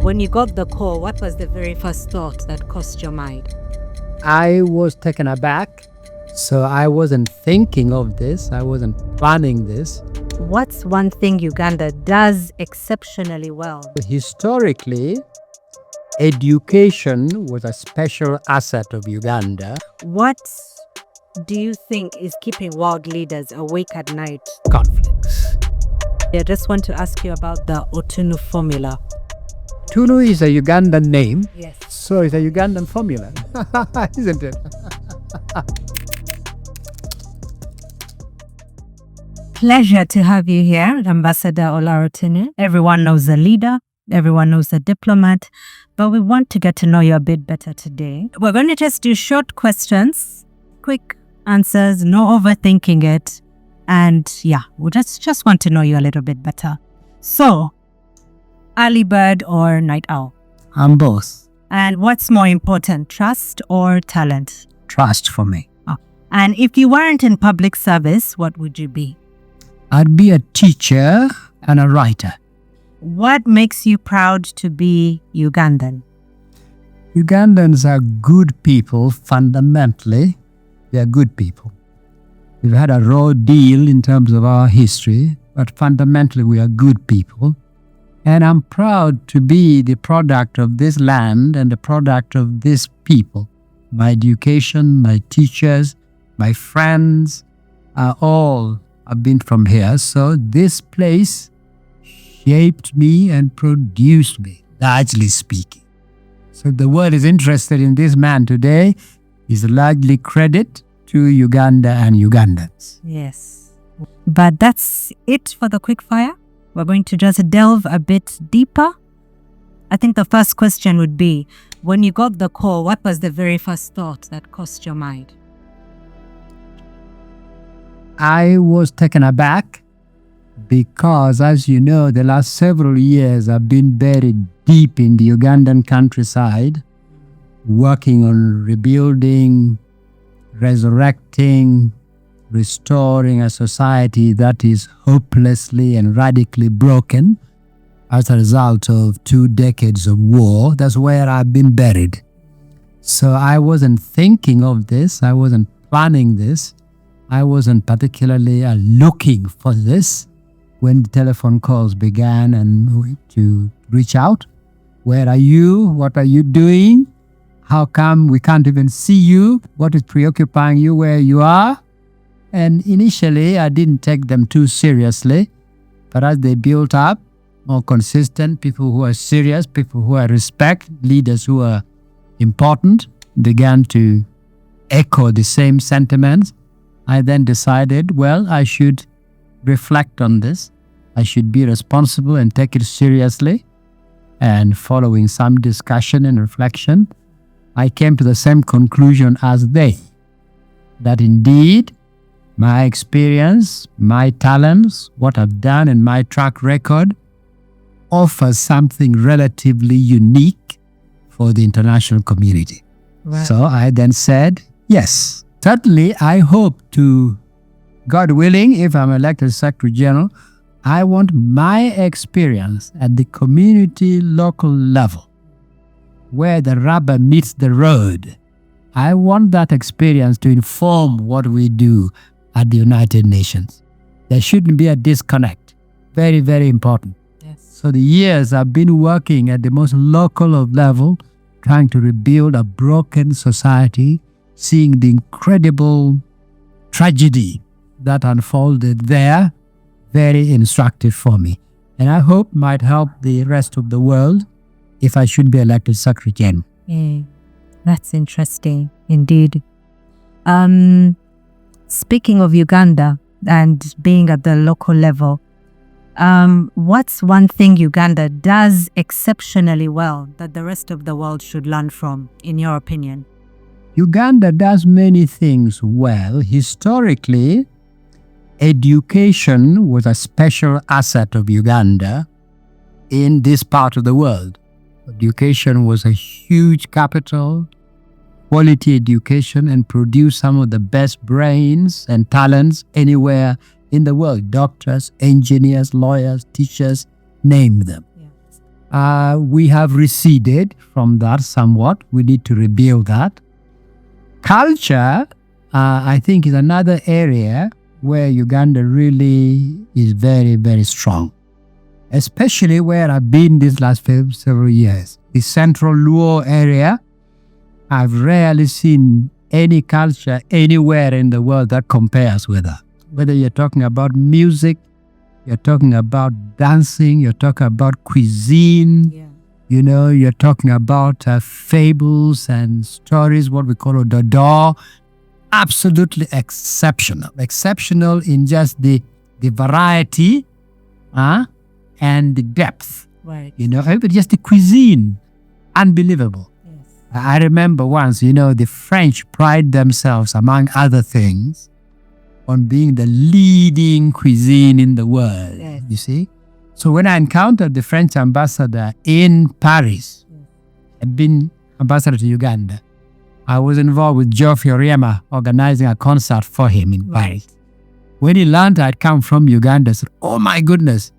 When you got the call, what was the very first thought that crossed your mind? I was taken aback. So I wasn't thinking of this. I wasn't planning this. What's one thing Uganda does exceptionally well? Historically, education was a special asset of Uganda. What do you think is keeping world leaders awake at night? Conflicts. I just want to ask you about the Otunnu formula. Otunnu is a Ugandan name. Yes. So it's a Ugandan formula, isn't it? Pleasure to have you here, Ambassador Olara Otunnu. Everyone knows the leader, everyone knows the diplomat, but we want to get to know you a bit better today. We're going to just do short questions, quick answers, no overthinking it. And yeah, we just want to know you a little bit better. So, early bird or night owl? I'm both. And what's more important, trust or talent? Trust for me. Oh. And if you weren't in public service, what would you be? I'd be a teacher and a writer. What makes you proud to be Ugandan? Ugandans are good people fundamentally. They are good people. We've had a raw deal in terms of our history, but fundamentally we are good people. And I'm proud to be the product of this land and the product of this people. My education, my teachers, my friends are all have been from here. So this place shaped me and produced me, largely speaking. So the world is interested in this man today is largely credit to Uganda and Ugandans. Yes. But that's it for the quickfire. We're going to just delve a bit deeper. I think the first question would be, when you got the call, what was the very first thought that crossed your mind? I was taken aback because, as you know, the last several years I've been buried deep in the Ugandan countryside, working on rebuilding, resurrecting, restoring a society that is hopelessly and radically broken as a result of 2 decades of war. That's where I've been buried. So I wasn't thinking of this. I wasn't planning this. I wasn't particularly looking for this when the telephone calls began and to reach out. Where are you? What are you doing? How come we can't even see you? What is preoccupying you where you are? And initially, I didn't take them too seriously. But as they built up, more consistent, people who are serious, people who are respect, leaders who are important, began to echo the same sentiments. I then decided, well, I should reflect on this. I should be responsible and take it seriously. And following some discussion and reflection, I came to the same conclusion as they, that indeed my experience, my talents, what I've done and my track record offers something relatively unique for the international community. Right. So I then said, yes, certainly I hope to, God willing, if I'm elected Secretary General, I want my experience at the community local level, where the rubber meets the road. I want that experience to inform what we do at the United Nations. There shouldn't be a disconnect. Very, very important. Yes. So the years I've been working at the most local of level, trying to rebuild a broken society, seeing the incredible tragedy that unfolded there, very instructive for me. And I hope might help the rest of the world if I should be elected Secretary General. That's interesting, indeed. Speaking of Uganda and being at the local level, what's one thing Uganda does exceptionally well that the rest of the world should learn from, in your opinion? Uganda does many things well. Historically, education was a special asset of Uganda in this part of the world. Education was a huge capital, quality education, and produced some of the best brains and talents anywhere in the world. Doctors, engineers, lawyers, teachers, name them. Yeah. We have receded from that somewhat. We need to rebuild that. Culture, I think, is another area where Uganda really is very, very strong, especially where I've been these last several years. The central Luo area, I've rarely seen any culture anywhere in the world that compares with that. Whether you're talking about music, you're talking about dancing, you're talking about cuisine, you're talking about fables and stories, what we call ododo. Absolutely exceptional. Exceptional in just the variety and the depth. Right. But just the cuisine, unbelievable. Yes. I remember once, the French pride themselves, among other things, on being the leading cuisine in the world. Yes. You see? So when I encountered the French ambassador in Paris, I'd been ambassador to Uganda, I was involved with Joe Fiorema organizing a concert for him in Paris. When he learned I'd come from Uganda, I said, oh my goodness.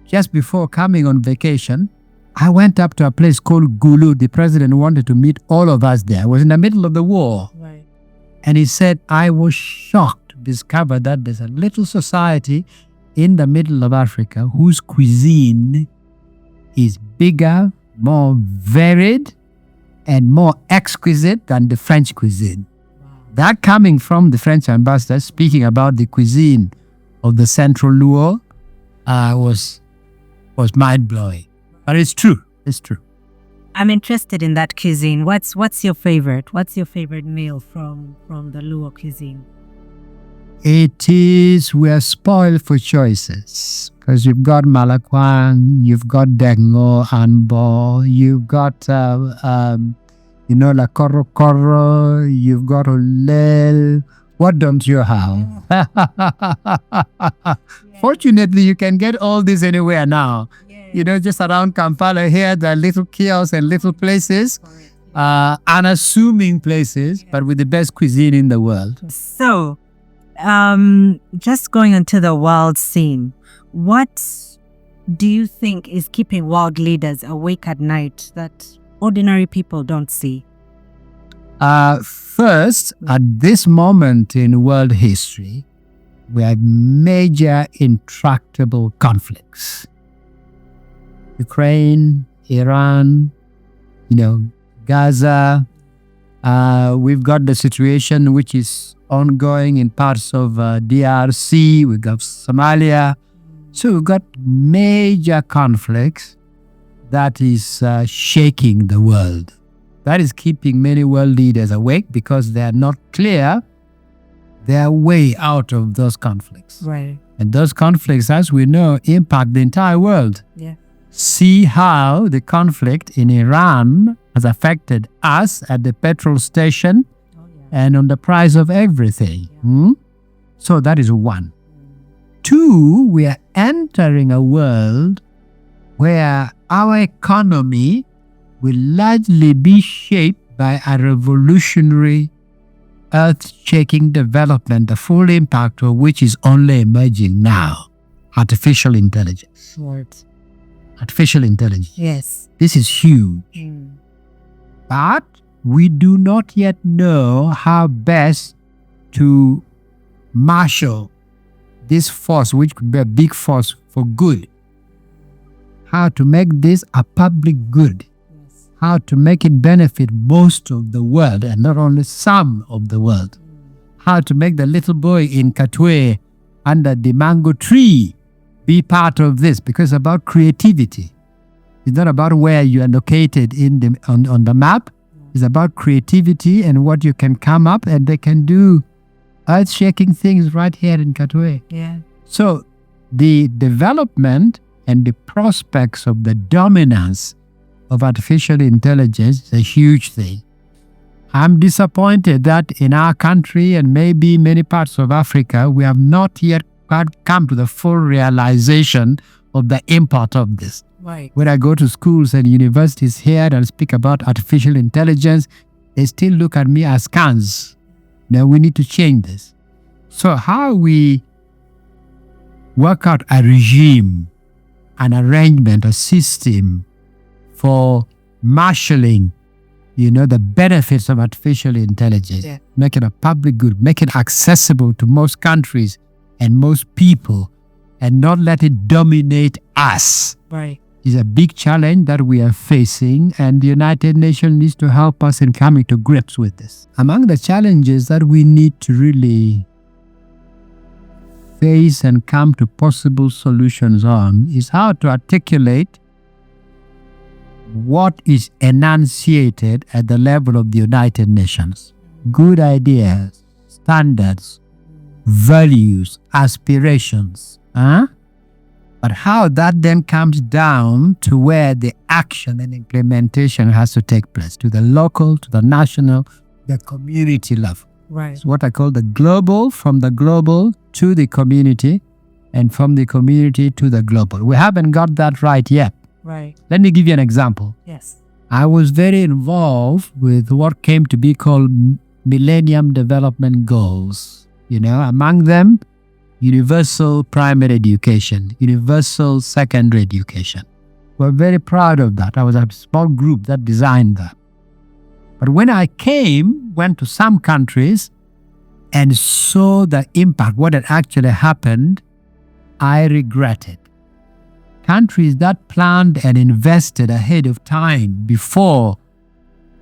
Just before coming on vacation, I went up to a place called Gulu. The president wanted to meet all of us there. I was in the middle of the war. Right. And he said, I was shocked to discover that there's a little society in the middle of Africa whose cuisine is bigger, more varied, and more exquisite than the French cuisine. Wow. That coming from the French ambassador speaking about the cuisine of the Central Luo was mind-blowing. But it's true. It's true. I'm interested in that cuisine. What's your favorite? What's your favorite meal from the Luo cuisine? We're spoiled for choices. Because you've got Malakwang, you've got Dengo, Anbo, you've got, La Koro Koro, you've got Olel. What don't you have? Fortunately, you can get all this anywhere now. Just around Kampala here, there are little kiosks and little places, unassuming places, but with the best cuisine in the world. So, just going onto the world scene, what do you think is keeping world leaders awake at night that ordinary people don't see? First, at this moment in world history, we have major intractable conflicts. Ukraine, Iran, Gaza. We've got the situation which is ongoing in parts of DRC. We've got Somalia. So we've got major conflicts that is shaking the world. That is keeping many world leaders awake because they are not clear their way out of those conflicts. Right. And those conflicts, as we know, impact the entire world. Yeah. See how the conflict in Iran has affected us at the petrol station and on the price of everything. So that is one. Two, we are entering a world where our economy will largely be shaped by a revolutionary, earth-shaking development, the full impact of which is only emerging now. Artificial intelligence. Right. Artificial intelligence. Yes. This is huge. But we do not yet know how best to marshal this force, which could be a big force for good. How to make this a public good. Yes. How to make it benefit most of the world and not only some of the world. How to make the little boy in Katwe under the mango tree be part of this, because it's about creativity. It's not about where you are located on the map. It's about creativity and what you can come up, and they can do earth-shaking things right here in Katwe. Yeah. So the development and the prospects of the dominance of artificial intelligence is a huge thing. I'm disappointed that in our country and maybe many parts of Africa, we have not yet come to the full realization of the import of this. Right. When I go to schools and universities here and speak about artificial intelligence, they still look at me as scans. Now we need to change this. So how we work out a regime an arrangement, a system for marshalling, the benefits of artificial intelligence, make it a public good, make it accessible to most countries and most people, and not let it dominate us. Right. Is a big challenge that we are facing, and the United Nations needs to help us in coming to grips with this. Among the challenges that we need to really face and come to possible solutions on is how to articulate what is enunciated at the level of the United Nations. Good ideas, standards, values, aspirations. But how that then comes down to where the action and implementation has to take place, to the local, to the national, the community level. Right. It's what I call the global, from the global to the community, and from the community to the global. We haven't got that right yet. Right. Let me give you an example. Yes. I was very involved with what came to be called Millennium Development Goals. Among them, universal primary education, universal secondary education. We're very proud of that. I was a small group that designed that. But when I went to some countries and saw the impact, what had actually happened, I regretted. Countries that planned and invested ahead of time before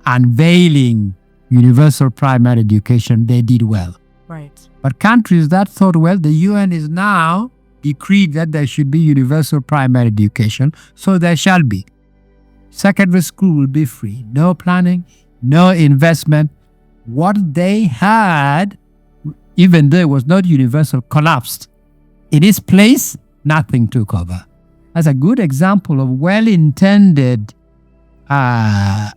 unveiling universal primary education, they did well. Right. But countries that thought, well, the UN is now decreed that there should be universal primary education, so there shall be. Secondary school will be free. No planning, no investment. What they had, even though it was not universal, collapsed. In its place, nothing took over. That's a good example of well-intended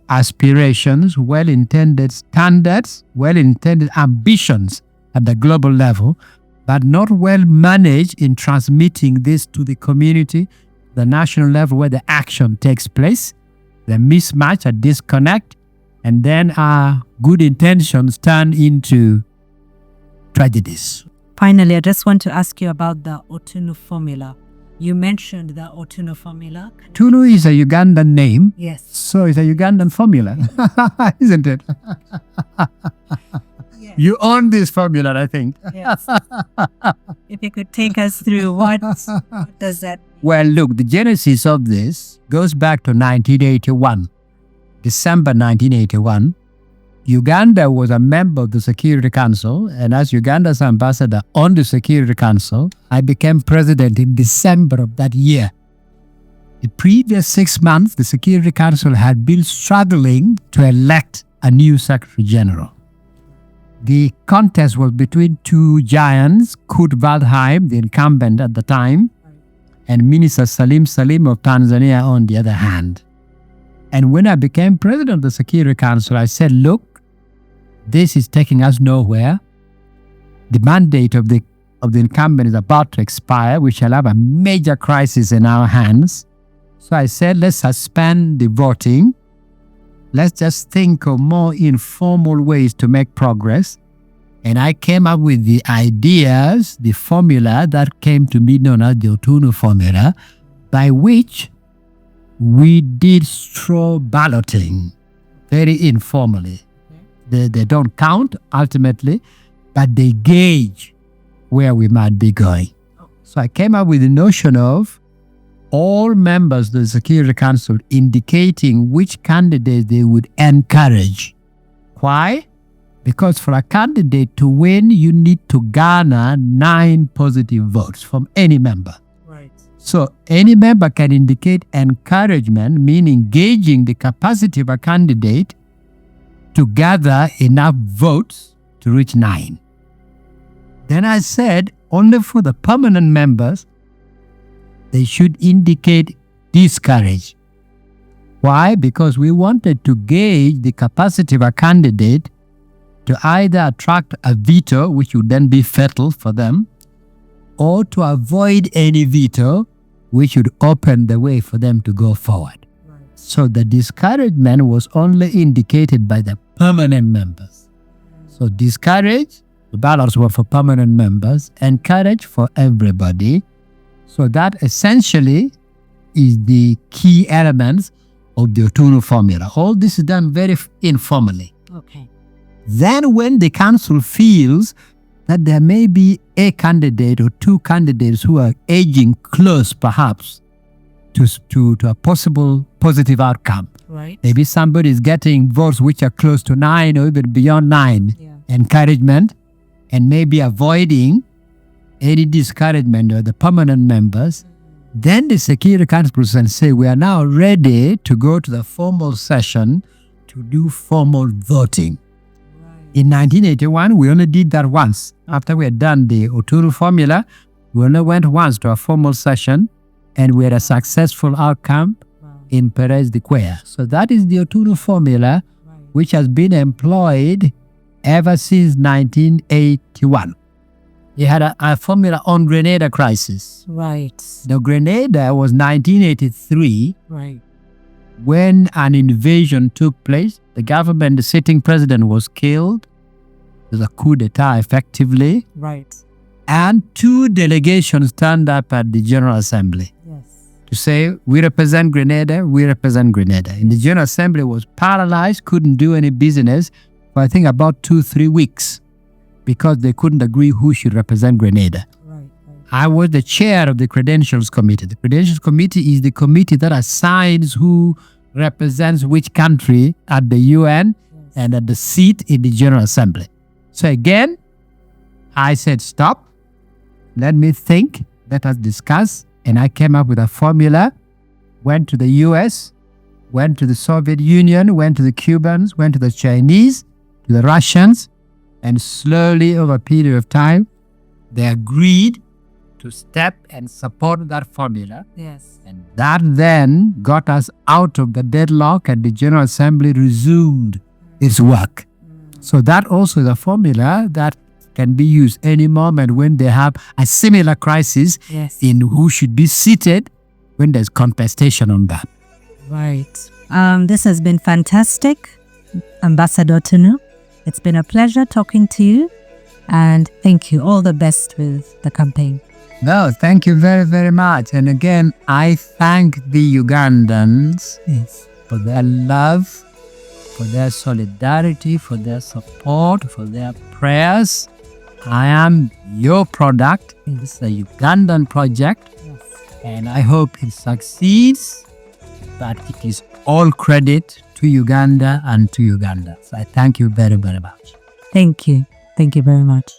aspirations, well-intended standards, well-intended ambitions at the global level, but not well managed in transmitting this to the community, the national level where the action takes place, the mismatch, a disconnect, and then our good intentions turn into tragedies. Finally, I just want to ask you about the Otunnu formula. You mentioned the Otunnu formula. Otunnu is a Ugandan name. Yes. So it's a Ugandan formula, isn't it? Yes. You own this formula, I think. Yes. If you could take us through what does that mean? Well, look, the genesis of this goes back to 1981. December 1981. Uganda was a member of the Security Council, and as Uganda's ambassador on the Security Council, I became president in December of that year. The previous 6 months, the Security Council had been struggling to elect a new Secretary General. The contest was between two giants, Kurt Waldheim, the incumbent at the time, and Minister Salim of Tanzania on the other hand. And when I became president of the Security Council, I said, look, this is taking us nowhere. The mandate of the incumbent is about to expire. We shall have a major crisis in our hands. So I said, let's suspend the voting. Let's just think of more informal ways to make progress. And I came up with the ideas, the formula that came to be known as the Otunnu formula, by which we did straw balloting very informally. They don't count ultimately, but they gauge where we might be going. So I came up with the notion of all members of the Security Council indicating which candidate they would encourage. Why? Because for a candidate to win, you need to garner 9 positive votes from any member. Right. So any member can indicate encouragement, meaning gauging the capacity of a candidate to gather enough votes to reach 9. Then I said, only for the permanent members, they should indicate discourage. Why? Because we wanted to gauge the capacity of a candidate to either attract a veto, which would then be fatal for them, or to avoid any veto, which would open the way for them to go forward. Right. So the discouragement was only indicated by the permanent members. So discourage, the ballots were for permanent members, encourage for everybody. So that essentially is the key elements of the Otunnu formula. All this is done very informally. Okay. Then when the council feels that there may be a candidate or two candidates who are edging close perhaps to a possible positive outcome. Right. Maybe somebody is getting votes which are close to 9 or even beyond 9. Yeah. Encouragement, and maybe avoiding any discouragement of the permanent members. Then the Security Council can say, we are now ready to go to the formal session to do formal voting. In 1981, we only did that once. After we had done the Otunnu formula, we only went once to a formal session, and we had a successful outcome in Perez de Cuellar. So that is the Otunnu formula, which has been employed ever since 1981. He had a formula on Grenada crisis. Right. The Grenada was 1983. Right. When an invasion took place. The government, the sitting president was killed. There was a coup d'etat effectively. Right. And two delegations turned up at the General Assembly. Yes. To say, we represent Grenada, we represent Grenada. And the General Assembly was paralyzed, couldn't do any business for I think about 2-3 weeks because they couldn't agree who should represent Grenada. Right. I was the chair of the Credentials Committee. The Credentials Committee is the committee that assigns who represents which country at the UN and at the seat in the General Assembly. So again, I said, stop, let me think, let us discuss. And I came up with a formula, went to the US, went to the Soviet Union, went to the Cubans, went to the Chinese, to the Russians, and slowly over a period of time, they agreed to step and support that formula. Yes. And that then got us out of the deadlock and the General Assembly resumed its work. So that also is a formula that can be used any moment when they have a similar crisis in who should be seated when there's contestation on that. Right. This has been fantastic, Ambassador Otunnu. It's been a pleasure talking to you, and thank you. All the best with the campaign. No, thank you very, very much. And again, I thank the Ugandans for their love, for their solidarity, for their support, for their prayers. I am your product. It's a Ugandan project, and I hope it succeeds. But it is all credit to Uganda and to Uganda. So I thank you very, very much. Thank you. Thank you very much.